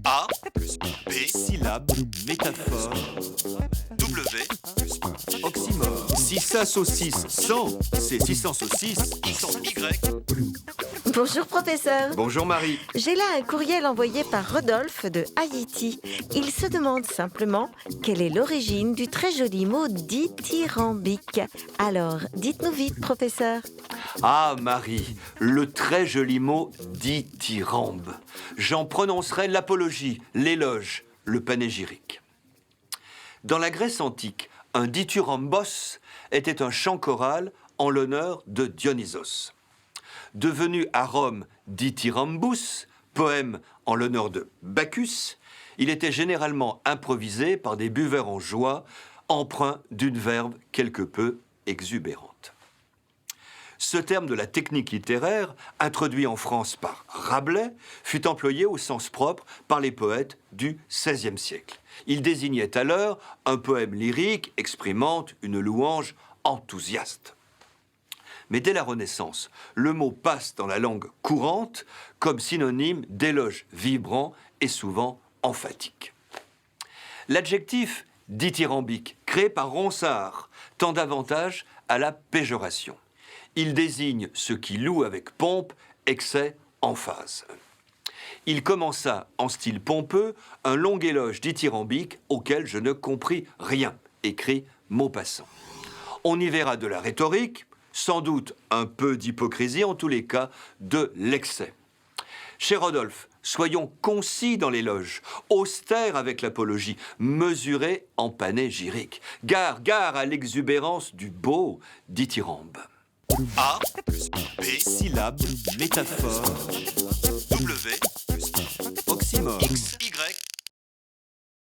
A plus B, Syllabe, métaphore, W plus oxymore. Si ça saucisse 100, c'est 600 saucisses. Y. Bonjour professeur. Bonjour Marie. J'ai là un courriel envoyé par Rodolphe de Haïti. Il se demande simplement quelle est l'origine du très joli mot dithyrambique. Alors, dites-nous vite professeur. Ah Marie, le très joli mot dithyrambe. J'en prononcerai l'apologie, l'éloge, le panégyrique. Dans la Grèce antique, un dithyrambos était un chant choral en l'honneur de Dionysos. Devenu à Rome dithyrambus, poème en l'honneur de Bacchus, il était généralement improvisé par des buveurs en joie, empreint d'une verve quelque peu exubérante. Ce terme de la technique littéraire, introduit en France par Rabelais, fut employé au sens propre par les poètes du XVIe siècle. Il désignait alors un poème lyrique exprimant une louange enthousiaste. Mais dès la Renaissance, le mot passe dans la langue courante comme synonyme d'éloge vibrant et souvent emphatique. L'adjectif dithyrambique, créé par Ronsard, tend davantage à la péjoration. Il désigne ce qui loue avec pompe, excès, emphase. Il commença en style pompeux un long éloge dithyrambique auquel je ne compris rien, écrit Maupassant. On y verra de la rhétorique, sans doute un peu d'hypocrisie, en tous les cas de l'excès. Chez Rodolphe, soyons concis dans l'éloge, austères avec l'apologie, mesurés en panégyrique. Gare à l'exubérance du beau dithyrambe. A plus B, Syllabe, métaphore, W plus oxymore. Y